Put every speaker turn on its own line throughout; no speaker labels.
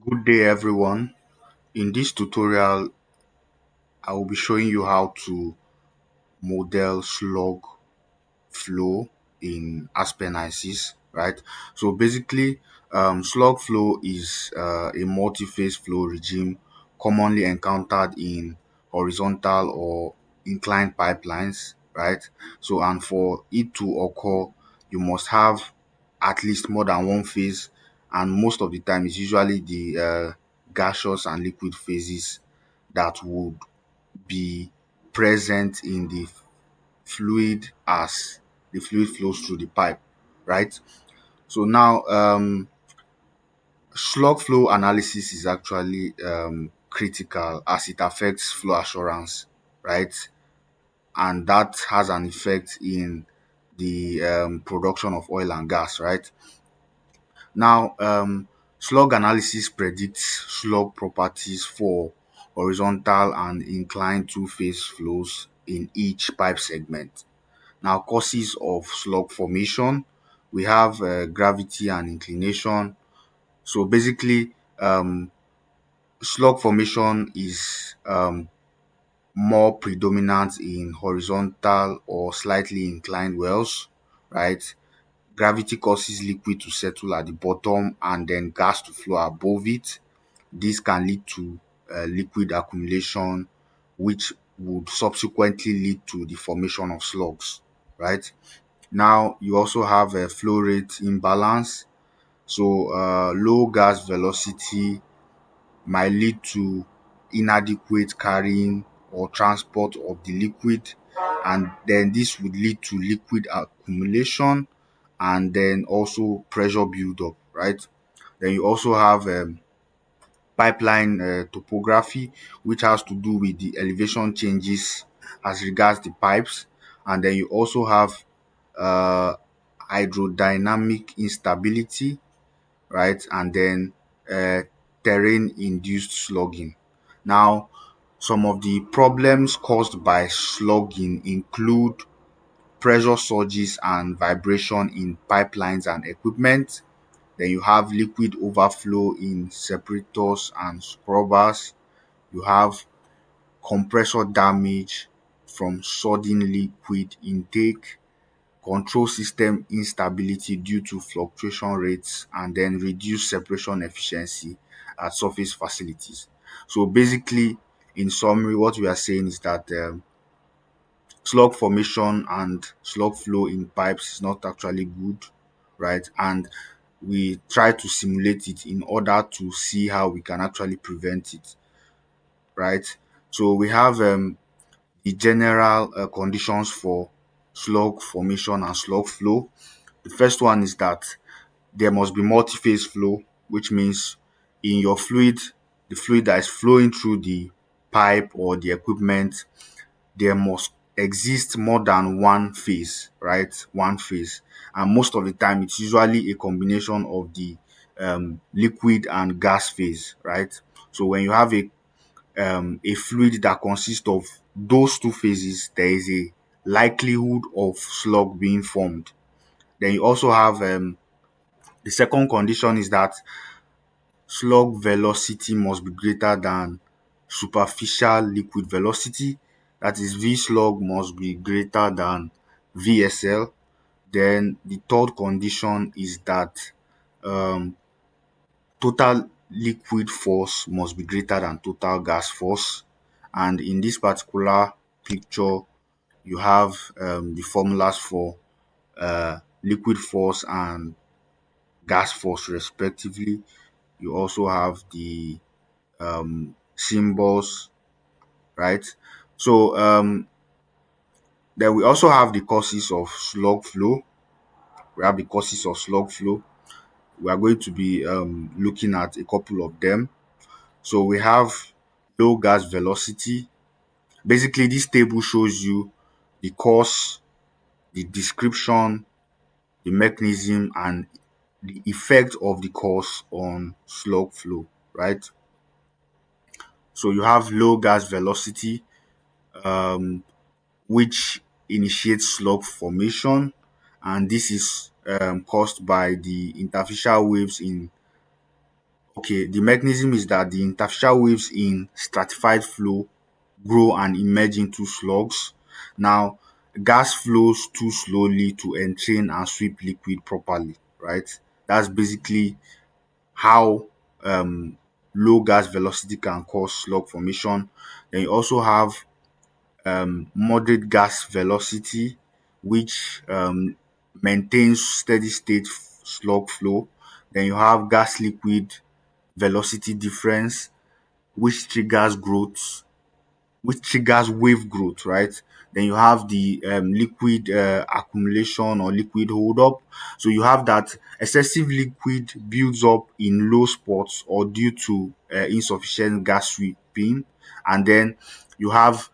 Good day everyone. In this tutorial, I will be showing you how to model slug flow in Aspen Hysys, right? So basically, slug flow is a multi-phase flow regime commonly encountered in horizontal or inclined pipelines, right? So and for it to occur, you must have at least more than one phase, and most of the time it's usually the gaseous and liquid phases that would be present in the fluid as the fluid flows through the pipe, right? So now, slug flow analysis is actually critical as it affects flow assurance, right? And that has an effect in the production of oil and gas, right? Now, slug analysis predicts slug properties for horizontal and inclined two-phase flows in each pipe segment. Now, causes of slug formation, we have gravity and inclination. So basically, slug formation is more predominant in horizontal or slightly inclined wells, right? Gravity causes liquid to settle at the bottom and then gas to flow above it. This can lead to liquid accumulation, which would subsequently lead to the formation of slugs, right? Now, you also have a flow rate imbalance. So, low gas velocity might lead to inadequate carrying or transport of the liquid, and then this would lead to liquid accumulation and then also pressure buildup, right? Then you also have pipeline topography, which has to do with the elevation changes as regards the pipes, and then you also have uh, hydrodynamic instability, right? And then terrain induced slugging. Now, some of the problems caused by slugging include pressure surges and vibration in pipelines and equipment. Then you have liquid overflow in separators and scrubbers. You have compressor damage from sudden liquid intake, control system instability due to fluctuation rates, and then reduce separation efficiency at surface facilities. So basically, in summary, what we are saying is that slug formation and slug flow in pipes is not actually good, right? And we try to simulate it in order to see how we can actually prevent it, right? So we have the general conditions for slug formation and slug flow. The first one is that there must be multi-phase flow, which means in your fluid, the fluid that is flowing through the pipe or the equipment, there must exist more than one phase, right? One phase. And most of the time, it's usually a combination of the liquid and gas phase, right? So when you have a fluid that consists of those two phases, there is a likelihood of slug being formed. Then you also have the second condition is that slug velocity must be greater than superficial liquid velocity. That is, V slug must be greater than VSL. Then the third condition is that um, total liquid force must be greater than total gas force. And in this particular picture, you have the formulas for liquid force and gas force respectively. You also have the symbols, right? So then we also have the causes of slug flow. We have the causes of slug flow. We are going to be looking at a couple of them. So we have low gas velocity. Basically, this table shows you the cause, the description, the mechanism, and the effect of the cause on slug flow, right? So you have low gas velocity, um, which initiates slug formation, and this is caused by the interfacial waves in Okay, the mechanism is that the interfacial waves in stratified flow grow and emerge into slugs. Now, gas flows too slowly to entrain and sweep liquid properly, right? That's basically how low gas velocity can cause slug formation. Then you also have moderate gas velocity, which maintains steady state slug flow. Then you have gas liquid velocity difference, which triggers growth, which triggers wave growth, right? Then you have the liquid accumulation or liquid hold up. So you have that excessive liquid builds up in low spots or due to insufficient gas sweeping, and then you have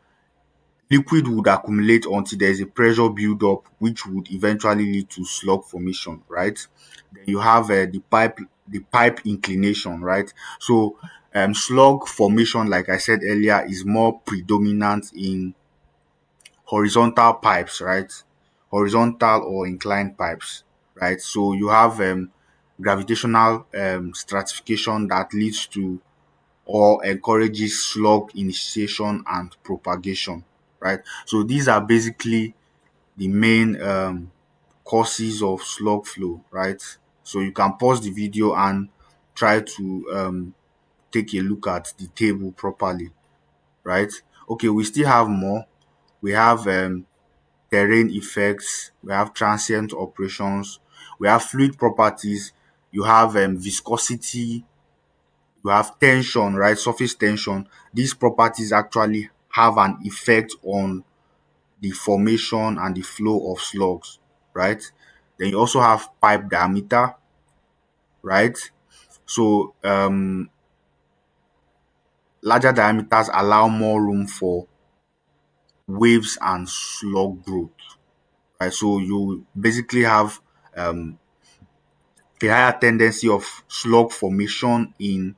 liquid would accumulate until there is a pressure build up, which would eventually lead to slug formation, right? Then you have the pipe inclination, right? So slug formation, like I said earlier, is more predominant in horizontal pipes, right? Horizontal or inclined pipes, right? So you have gravitational stratification that leads to or encourages slug initiation and propagation, right? So these are basically the main causes of slug flow, right? So you can pause the video and try to take a look at the table properly, right? Okay, we still have more. We have terrain effects, we have transient operations, we have fluid properties, you have viscosity, you have tension, right? Surface tension. These properties actually have an effect on the formation and the flow of slugs, right? Then you also have pipe diameter, right? So larger diameters allow more room for waves and slug growth, right? So you basically have um, a higher tendency of slug formation in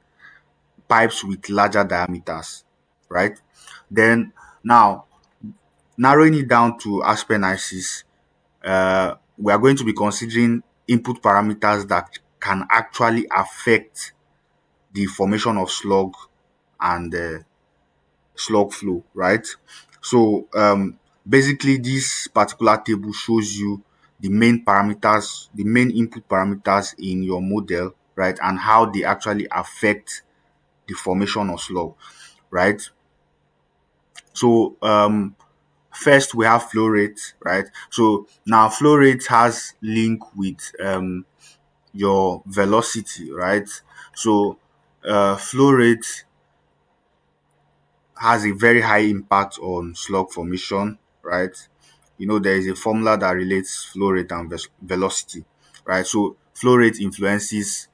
pipes with larger diameters, right? Then now narrowing it down to Aspen Hysys, we are going to be considering input parameters that can actually affect the formation of slug and slug flow, right? So basically, this particular table shows you the main parameters, the main input parameters in your model, right, and how they actually affect the formation of slug, right? So first we have flow rate, right? So now flow rate has link with your velocity, right? So flow rate has a very high impact on slug formation, right? You know, there is a formula that relates flow rate and velocity, right? So flow rate influences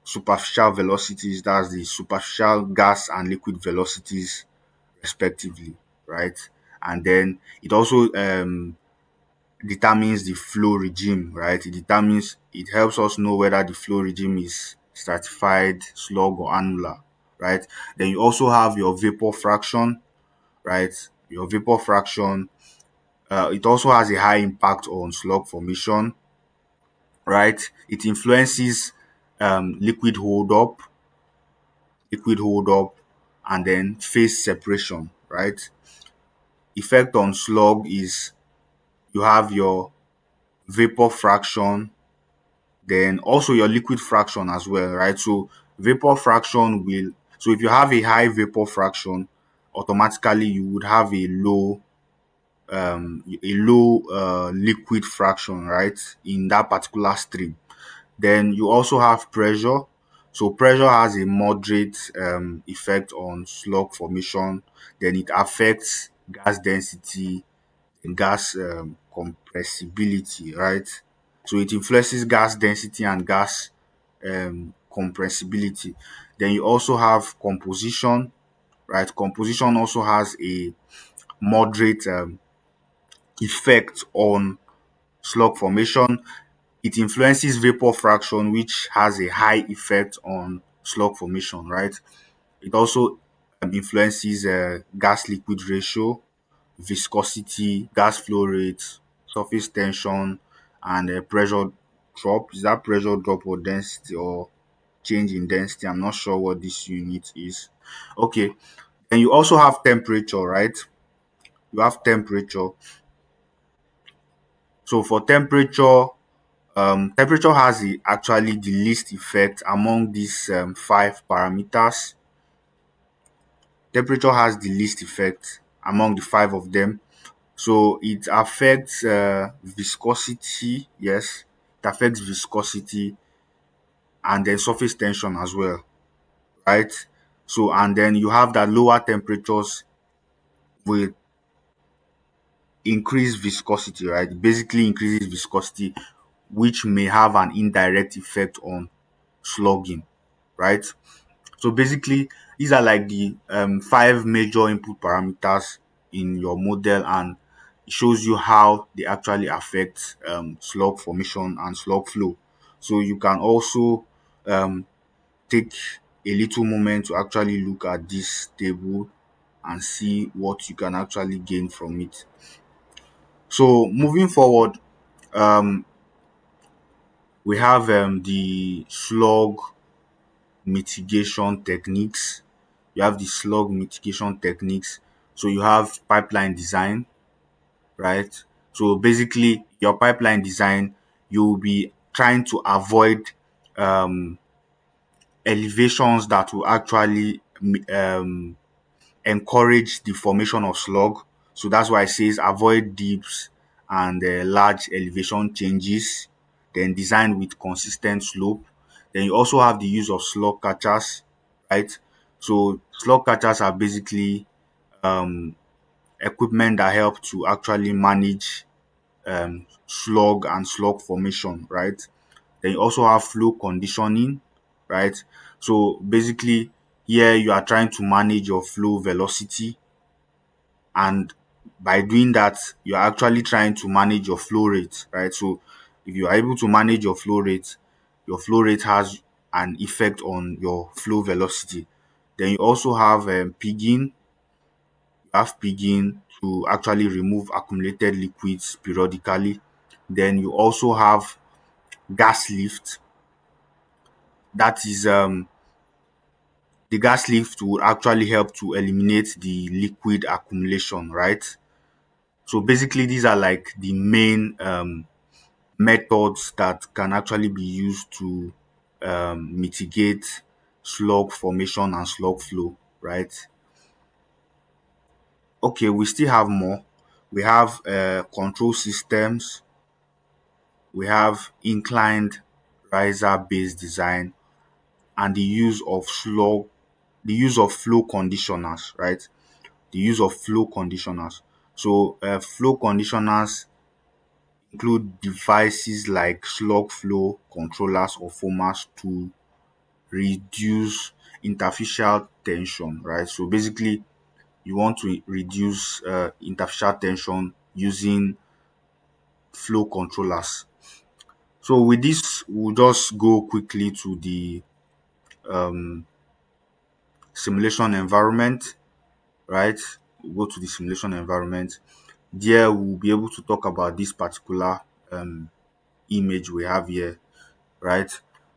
superficial velocities, that's the superficial gas and liquid velocities respectively, right? And then it also determines the flow regime, right? It helps us know whether the flow regime is stratified, slug, or annular, right? Then you also have your vapor fraction, right? Your vapor fraction, it also has a high impact on slug formation, right? It influences liquid hold up, and then phase separation, right? Effect on slug is you have your vapor fraction, then also your liquid fraction as well, right? So vapor fraction will, so if you have a high vapor fraction, automatically you would have a low liquid fraction, right, in that particular stream. Then you also have pressure. So pressure has a moderate effect on slug formation. Then it affects gas density, gas compressibility, right? So it influences gas density and gas compressibility. Then you also have composition, right? Composition also has a moderate effect on slug formation. It influences vapor fraction, which has a high effect on slug formation, right? It also influences gas liquid ratio, viscosity, gas flow rate, surface tension, and pressure drop. Is that pressure drop or density or change in density. I'm not sure what this unit is. Okay, and you also have temperature, right? You have temperature. So for temperature, temperature has actually the least effect among these five parameters. Temperature has the least effect among the five of them. So it affects viscosity, yes, it affects viscosity and then surface tension as well, right? So and then you have that lower temperatures will increase viscosity, right? Basically increases viscosity, which may have an indirect effect on slugging, right? So basically, these are like the five major input parameters in your model, and it shows you how they actually affect slug formation and slug flow. So you can also um, take a little moment to actually look at this table and see what you can actually gain from it. So moving forward, um, we have the slug mitigation techniques. You have the slug mitigation techniques. So you have pipeline design, right? So basically, your pipeline design, you will be trying to avoid um, elevations that will actually encourage the formation of slug. So that's why it says avoid dips and large elevation changes. Then design with consistent slope. Then you also have the use of slug catchers, right? So slug catchers are basically um, equipment that help to actually manage slug and slug formation, right? Then you also have flow conditioning, right? So basically, here you are trying to manage your flow velocity, and by doing that, you're actually trying to manage your flow rate, right? So if you are able to manage your flow rate has an effect on your flow velocity. Then you also have pigging. You have pigging to actually remove accumulated liquids periodically. Then you also have gas lift. That is the gas lift will actually help to eliminate the liquid accumulation, right? So basically these are like the main methods that can actually be used to mitigate slug formation and slug flow, right? Okay, we still have more. We have control systems. We have inclined riser based design and the use of flow conditioners, right? The use of flow conditioners. So flow conditioners include devices like slug flow controllers or foamers to reduce interfacial tension, right? So basically, you want to reduce interfacial tension using flow controllers. So with this, we'll just go quickly to the simulation environment, right? We'll go to the simulation environment. There, we'll be able to talk about this particular image we have here, right?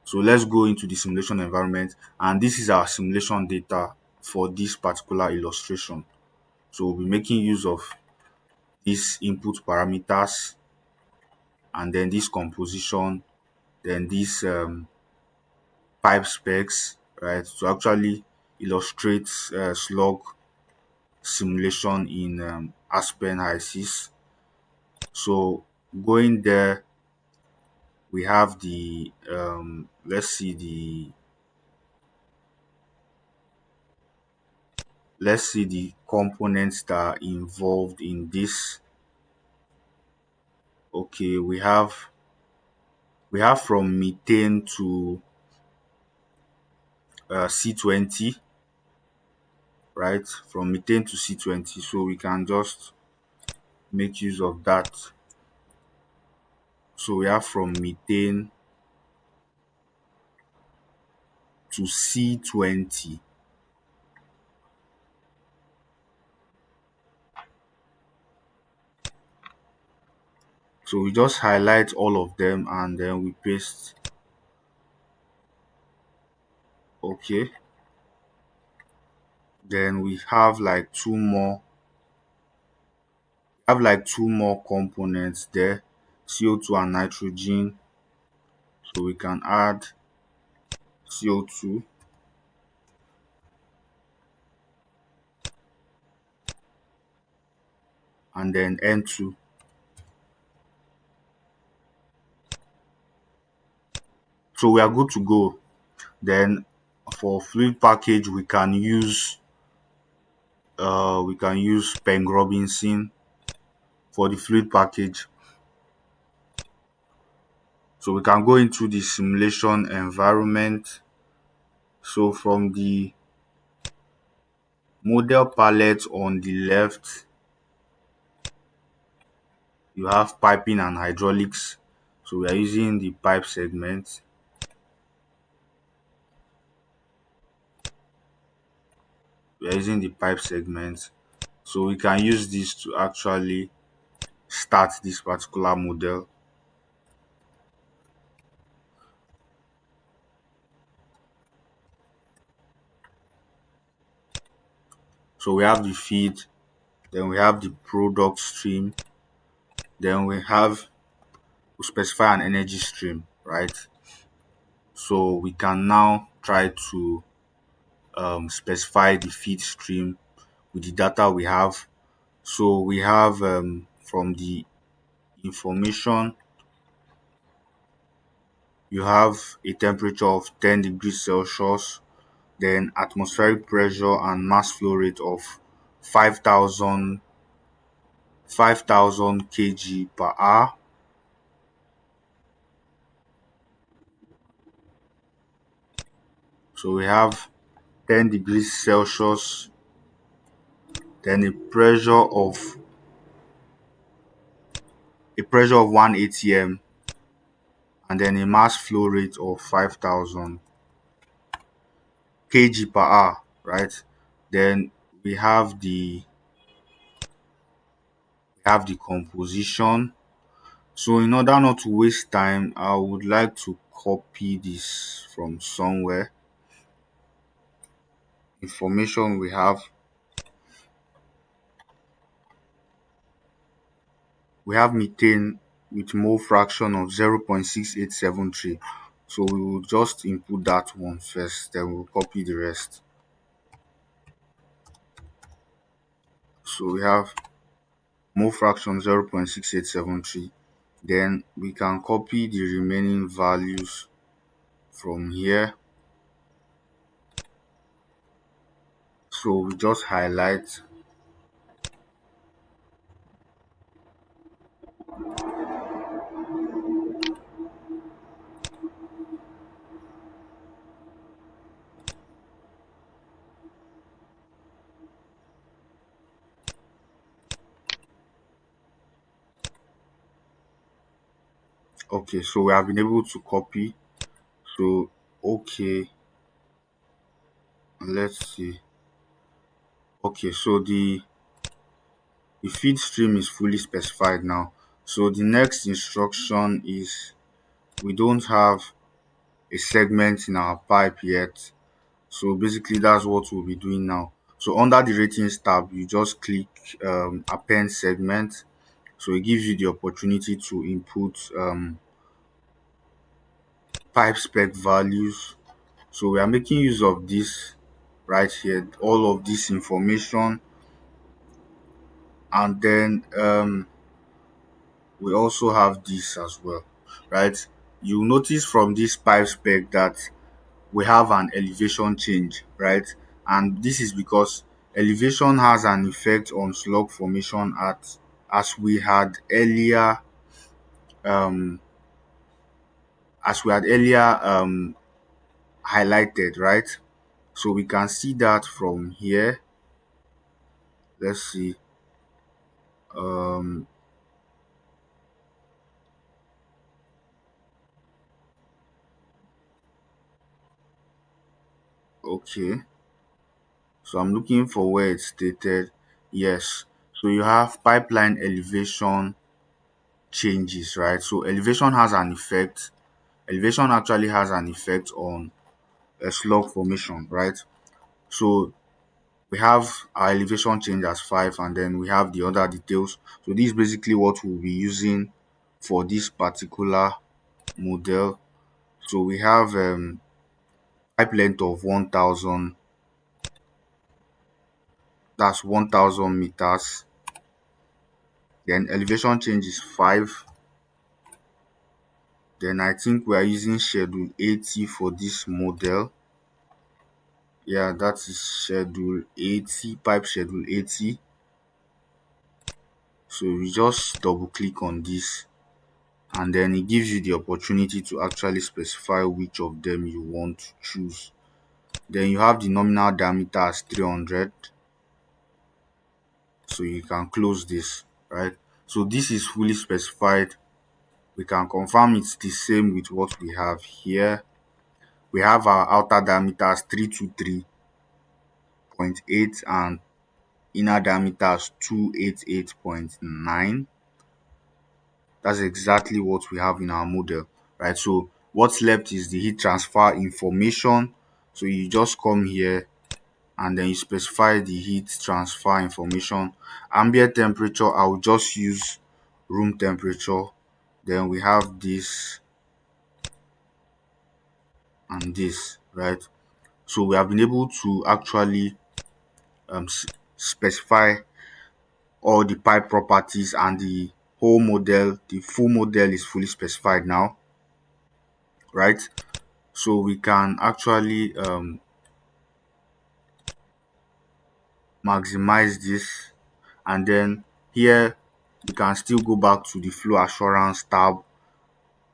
So let's go into the simulation environment, and this is our simulation data for this particular illustration. So we'll be making use of these input parameters and then this composition, then these pipe specs, right, to actually illustrate slug simulation in Aspen Hysys. So going there, we have the let's see the components that are involved in this. Okay, we have from methane to C20, right? From methane to C20, so we can just make use of that. So we have from methane to C20. So we just highlight all of them and then we paste Okay, then we have like two more components there, CO2 and nitrogen. So we can add CO2 and then N2. So we are good to go. Then for fluid package we can use Peng Robinson for the fluid package. So we can go into the simulation environment. So from the model palette on the left, you have piping and hydraulics. So we are using the pipe segment. We are using the pipe segment. So we can use this to actually start this particular model. So we have the feed, then we have the product stream, then we specify an energy stream, right? So we can now try to specify the feed stream with the data we have. So we have from the information, you have a temperature of 10 degrees Celsius, then atmospheric pressure and mass flow rate of 5,000 kg per hour. So we have 10 degrees Celsius, then a pressure of 1 atm, and then a mass flow rate of 5,000 kg per hour, right? Then we have the composition. So in order not to waste time, I would like to copy this from somewhere. Information we have methane with mole fraction of 0.6873. So we will just input that one first, then we'll copy the rest. So we have mole fraction 0.6873. Then we can copy the remaining values from here. So we just highlight. Okay, so we have been able to copy. So okay, let's see. Okay, so the feed stream is fully specified now. So the next instruction is, we don't have a segment in our pipe yet. So basically that's what we'll be doing now. So under the ratings tab, you just click append segment. So it gives you the opportunity to input pipe spec values. So we are making use of this right here, all of this information. And then we also have this as well, right? You notice from this pipe spec that we have an elevation change, right? And this is because elevation has an effect on slug formation at as we had earlier um highlighted, right? So we can see that from here. Let's see. um okay, so I'm looking for where it's stated. Yes, so you have pipeline elevation changes, right? So elevation actually has an effect on a slug formation, right? So we have our elevation change as 5, and then we have the other details. So this is basically what we'll be using for this particular model. So we have pipe length of 1000, that's 1000 meters. Then elevation change is 5. Then I think we are using schedule 80 for this model. Yeah, that is schedule 80, pipe schedule 80. So we just double click on this, and then it gives you the opportunity to actually specify which of them you want to choose. Then you have the nominal diameter as 300, so you can close this, right? So this is fully specified. We can confirm it's the same with what we have here. We have our outer diameter as 323.8 and inner diameter as 288.9. That's exactly what we have in our model, right? So what's left is the heat transfer information. So you just come here and then you specify the heat transfer information. Ambient temperature, I will just use room temperature. Then we have this and this, right? So we have been able to actually specify all the pipe properties, and the whole model, the full model is fully specified now, right? So we can actually maximize this, and then here we can still go back to the flow assurance tab,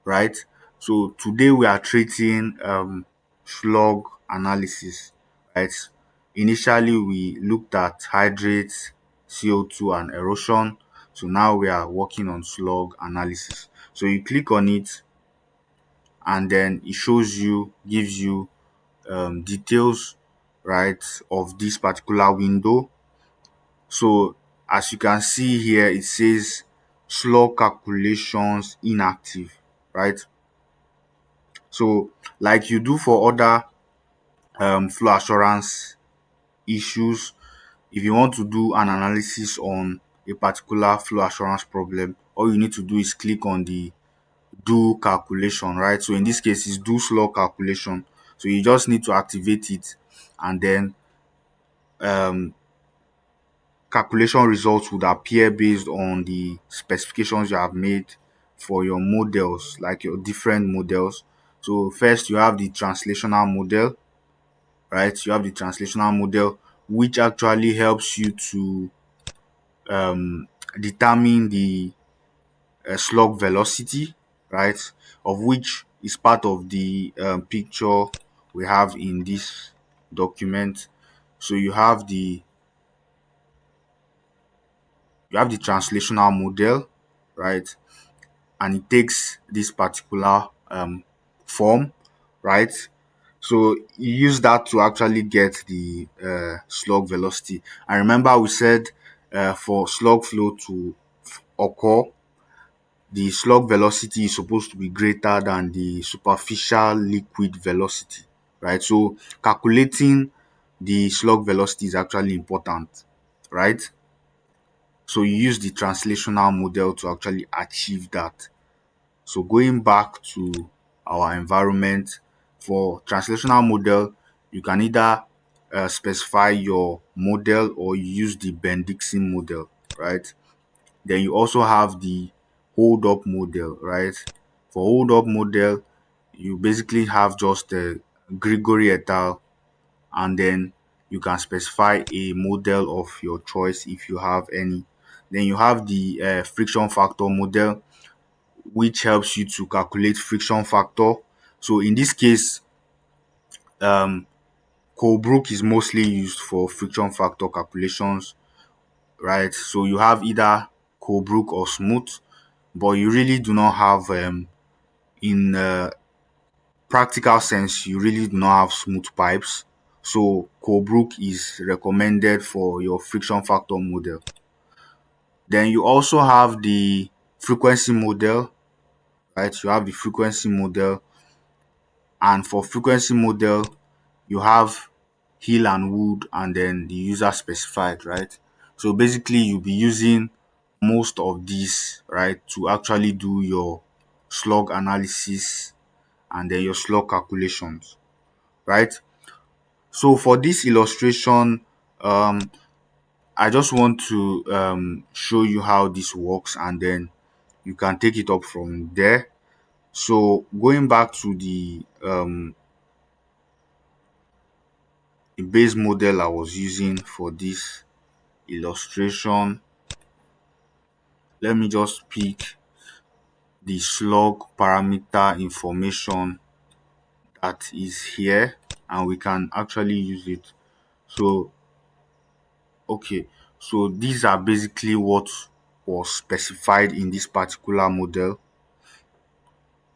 right? So today we are treating slug analysis, right? Initially we looked at hydrates, CO2 and erosion. So now we are working on slug analysis. So you click on it, and then it shows you, gives you details, right, of this particular window. So as you can see here, it says slug calculations inactive, right? So like you do for other flow assurance issues, if you want to do an analysis on a particular flow assurance problem, all you need to do is click on the do calculation, right? So in this case, it's do slug calculation. So you just need to activate it, and then um calculation results would appear based on the specifications you have made for your models, like your different models. So first you have the translational model, right? You have the translational model, which actually helps you to determine the slug velocity, right? Of which is part of the picture we have in this document. So you have the translational model, right? And it takes this particular form, right? So you use that to actually get the slug velocity. And remember we said for slug flow to occur, the slug velocity is supposed to be greater than the superficial liquid velocity, right? So calculating the slug velocity is actually important, right? So you use the translational model to actually achieve that. So going back to our environment, for translational model, you can either specify your model or you use the Bendixen model, right? Then you also have the hold up model, right? For hold up model, you basically have just a Gregory et al, and then you can specify a model of your choice if you have any. Then you have the friction factor model, which helps you to calculate friction factor. So in this case, Colebrook is mostly used for friction factor calculations, right? So you have either Colebrook or Smooth, but you really do not have in practical sense, you really do not have smooth pipes. So Colebrook is recommended for your friction factor model. Then you also have the frequency model, right? You have the frequency model, and for frequency model, you have hill and wood, and then the user specified, right? So basically you'll be using most of these, right, to actually do your slug analysis and then your slug calculations, right? So for this illustration, um I just want to show you how this works, and then you can take it up from there. So going back to the base model I was using for this illustration, let me just pick the slug parameter information that is here, and we can actually use it. So okay, so these are basically what was specified in this particular model,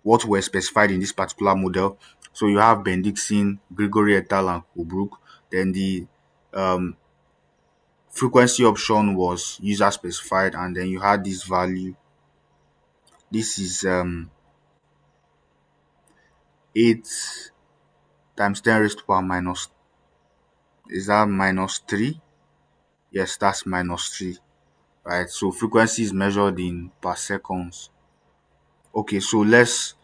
what were specified in this particular model. So you have Bendixson, Gregory et al. And Colebrook. Then the um, frequency option was user specified, and then you had this value. This is 8 times 10 raised to power minus, is that minus 3? Yes, that's minus 3, right? So frequency is measured in per seconds. Okay, so let's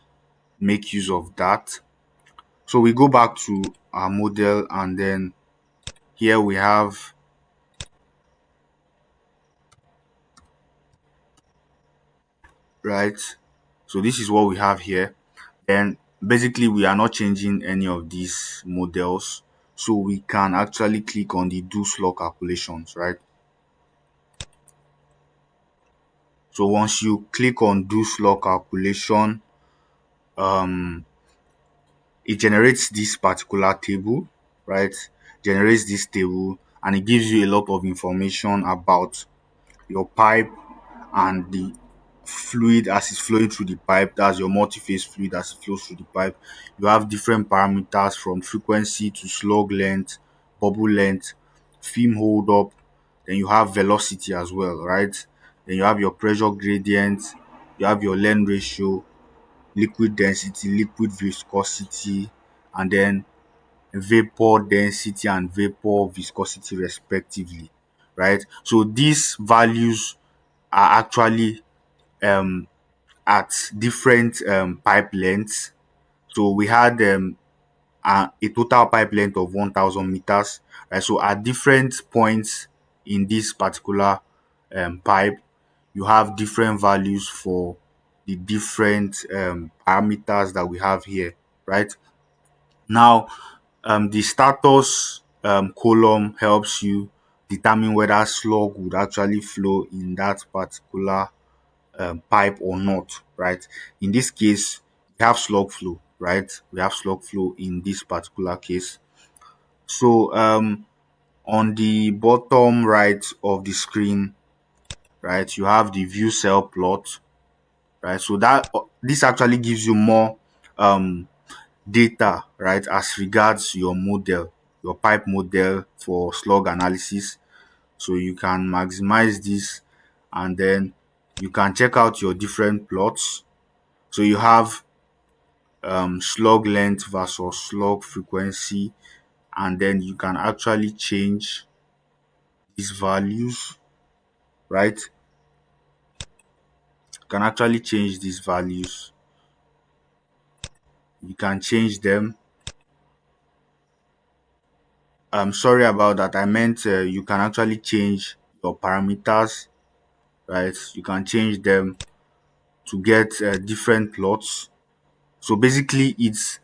make use of that. So we go back to our model, and then here we have, right? So this is what we have here. Then basically we are not changing any of these models. So we can actually click on the do slug calculations, right? So once you click on do slug calculation, um, it generates this particular table, right? Generates this table, and it gives you a lot of information about your pipe and the fluid as it's flowing through the pipe. That's your multi-phase fluid as it flows through the pipe. You have different parameters from frequency to slug length, bubble length, film hold up. Then you have velocity as well, right? Then you have your pressure gradient, you have your length ratio, liquid density, liquid viscosity, and then vapor density and vapor viscosity respectively, right? So these values are actually um at different pipe lengths. So we had a total pipe length of 1,000 meters, right? So at different points in this particular pipe, you have different values for the different parameters that we have here, right? Now, the status column helps you determine whether slug would actually flow in that particular pipe or not, right? In this case, we have slug flow, right? We have slug flow in this particular case. So on the bottom right of the screen, right, you have the view cell plot, right? So that this actually gives you more um data, right, as regards your model, your pipe model for slug analysis. So you can maximize this, and then you can check out your different plots. So you have slug length versus slug frequency, and then you can actually change these values, right? You can actually change these values. You can change them. I'm sorry about that. I meant you can actually change your parameters, right? You can change them to get different plots. So basically, it's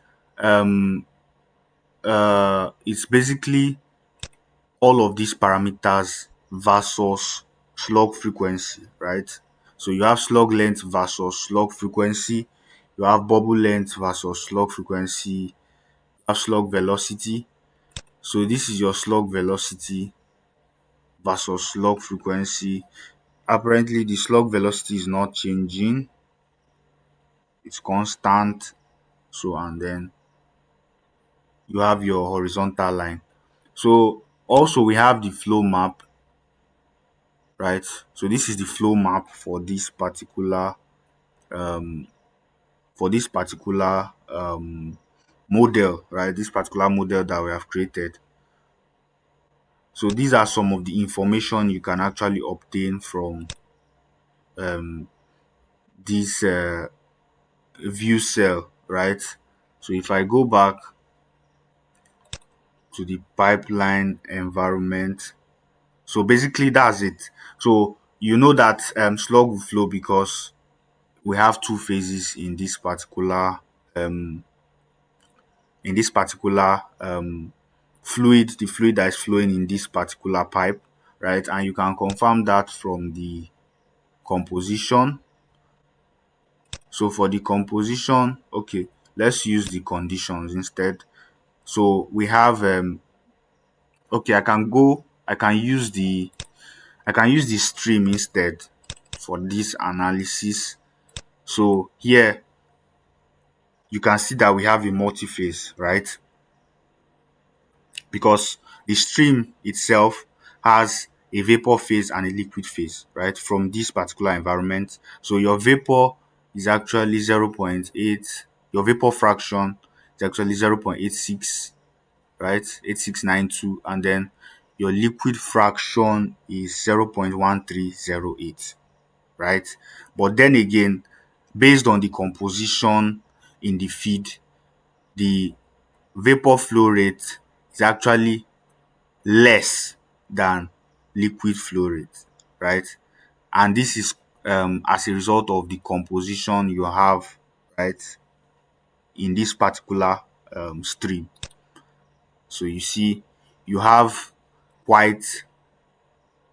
basically all of these parameters versus slug frequency, right? So you have slug length versus slug frequency, you have bubble length versus slug frequency, you have slug velocity. So this is your slug velocity versus slug frequency. Apparently the slug velocity is not changing, it's constant. So and then you have your horizontal line. So also we have the flow map, right? So this is the flow map for this particular um model, right? This particular model that we have created. So these are some of the information you can actually obtain from um, this view cell, right? So if I go back to the pipeline environment, so basically that's it. So you know that slug will flow because we have two phases um, in this particular fluid, the fluid that is flowing in this particular pipe, right? And you can confirm that from the composition. So for the composition, okay, let's use the conditions instead. So we have okay, I can use the stream instead for this analysis. So here you can see that we have a multi-phase, right? Because the stream itself has a vapor phase and a liquid phase, right? From this particular environment. So your vapor is actually 0.8, your vapor fraction is actually 0.86, right? 8692, and then your liquid fraction is 0.1308, right? But then again, based on the composition in the feed, the vapor flow rate is actually less than liquid flow rate, right? And this is as a result of the composition you have, right, in this particular stream. So you see, you have quite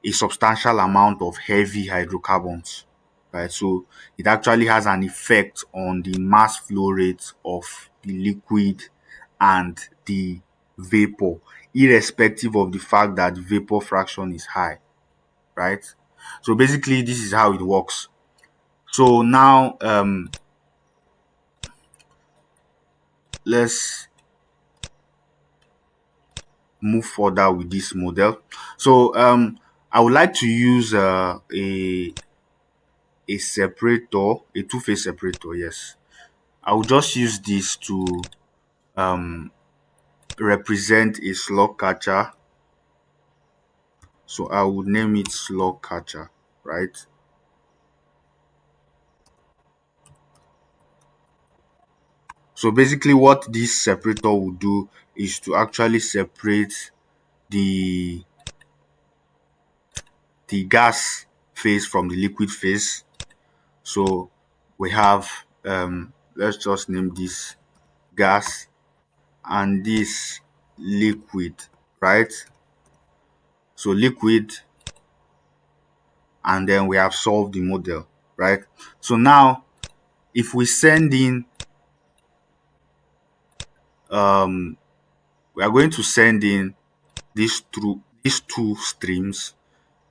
a substantial amount of heavy hydrocarbons, right? So it actually has an effect on the mass flow rate of the liquid and the vapor, irrespective of the fact that the vapor fraction is high, right? So basically, this is how it works. So now let's move further with this model. So I would like to use a separator, a two-phase separator. Yes, I will just use this to um, represent a slug catcher. So I would name it slug catcher, right? So basically what this separator will do is to actually separate the gas phase from the liquid phase. So we have let's just name this gas and this liquid, right? So liquid, and then we have solved the model, right? So now if we send in we are going to send in these two streams,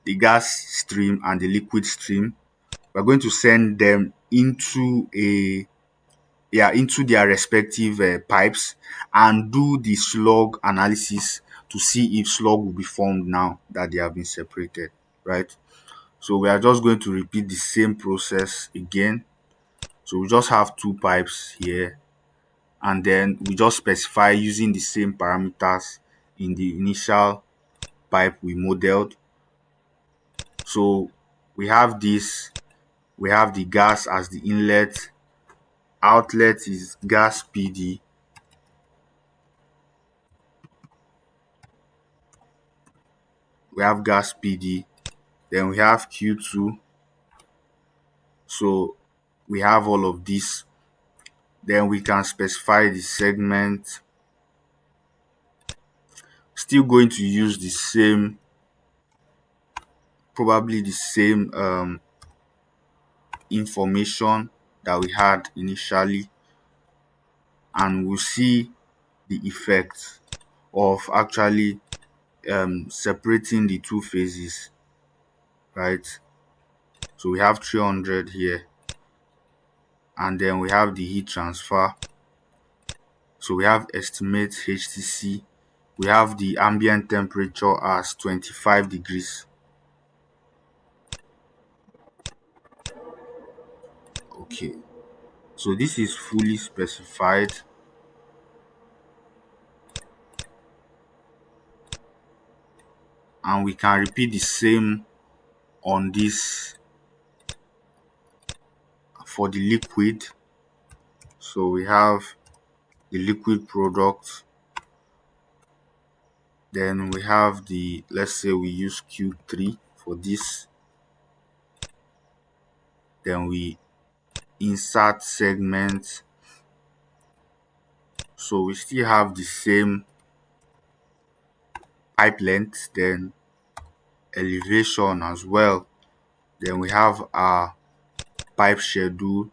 the gas stream and the liquid stream. We're going to send them into into their respective pipes and do the slug analysis to see if slug will be formed now that they have been separated, right? So we are just going to repeat the same process again. So we just have two pipes here, and then we just specify using the same parameters in the initial pipe we modeled. So we have this, we have the gas as the inlet, outlet is gas PD, we have gas PD, then we have Q2. So we have all of this. Then we can specify the segment. Still going to use the same, probably the same information that we had initially, and we'll see the effect of actually separating the two phases, right? So we have 300 here, and then we have the heat transfer. So we have estimate HTC. We have the ambient temperature as 25 degrees. Okay, so this is fully specified. and we can repeat the same on this for the liquid. So we have the liquid product, then we have the, let's say we use Q3 for this, then we insert segment. So we still have the same pipe length, then elevation as well. Then we have our pipe schedule.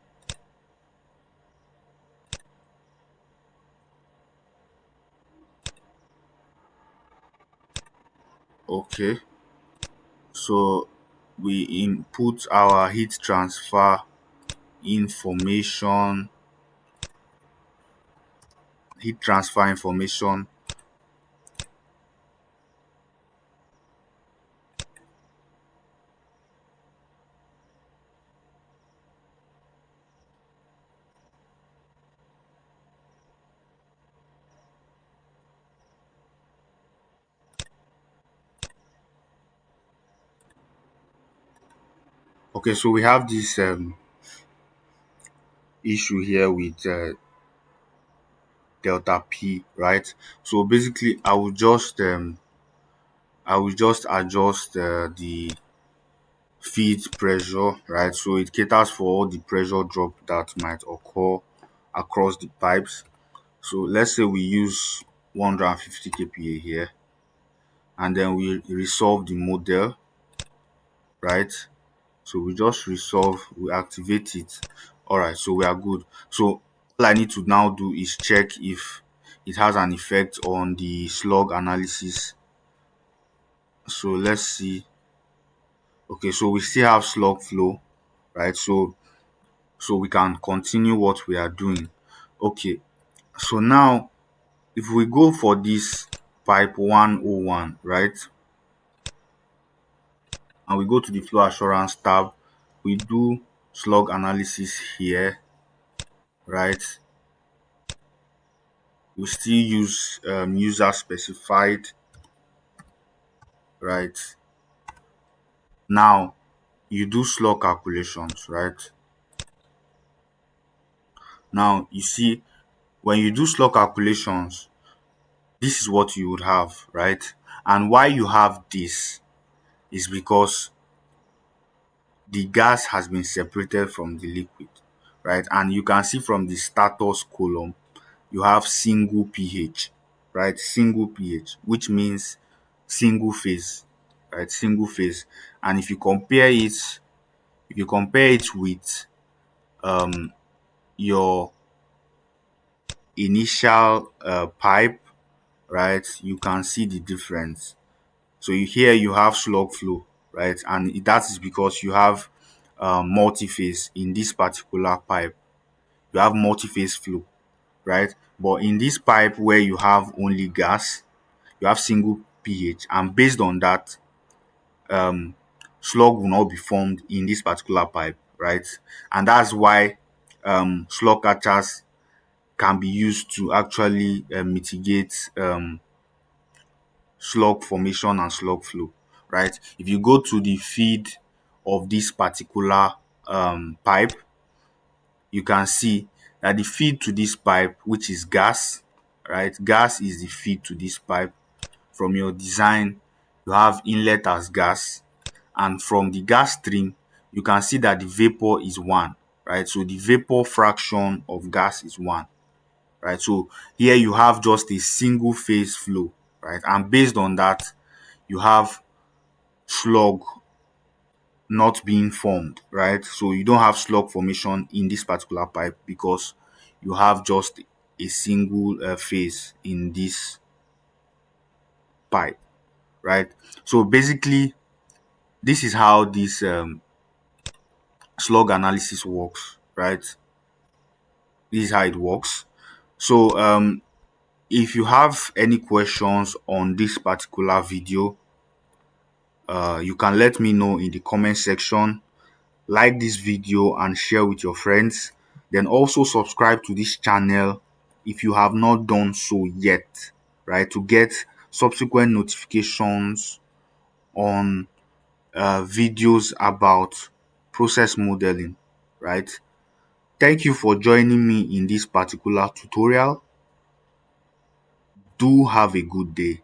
Okay, so we input our heat transfer information, heat transfer information. Okay, so we have this issue here with delta P, right? So basically I will just adjust the feed pressure, right? So it caters for all the pressure drop that might occur across the pipes. So let's say we use 150 kPa here, and then we resolve the model, right? So we just resolve, we activate it. All right, so we are good. So all I need to now do is check if it has an effect on the slug analysis. So let's see. Okay, so we still have slug flow, right? So we can continue what we are doing. Okay, so now if we go for this pipe 101, right, and we go to the flow assurance tab, we do slug analysis here, right? We still use user specified, right? Now you do slug calculations, right? Now you see, when you do slug calculations, this is what you would have, right? And why you have this is because the gas has been separated from the liquid, right? And you can see from the status column, you have single pH, right? Single pH, which means single phase, right? Single phase. And if you compare it with um your initial pipe, right, you can see the difference. So here you have slug flow, right? And that is because you have multi-phase in this particular pipe. You have multi-phase flow, right? But in this pipe where you have only gas, you have single pH, and based on that, um, slug will not be formed in this particular pipe, right? And that's why slug catchers can be used to actually mitigate slug formation and slug flow, right? If you go to the feed of this particular pipe, you can see that the feed to this pipe, which is gas, right? Gas is the feed to this pipe. From your design, you have inlet as gas, and from the gas stream, you can see that the vapor is 1, right? So the vapor fraction of gas is 1, right? So here you have just a single phase flow, right? And based on that, you have slug not being formed, right? So you don't have slug formation in this particular pipe because you have just a single phase in this pipe, right? So basically, this is how this slug analysis works, right? This is how it works. So if you have any questions on this particular video, you can let me know in the comment section. Like this video and share with your friends. Then also subscribe to this channel if you have not done so yet, right? To get subsequent notifications on videos about process modeling, right? Thank you for joining me in this particular tutorial. Do have a good day.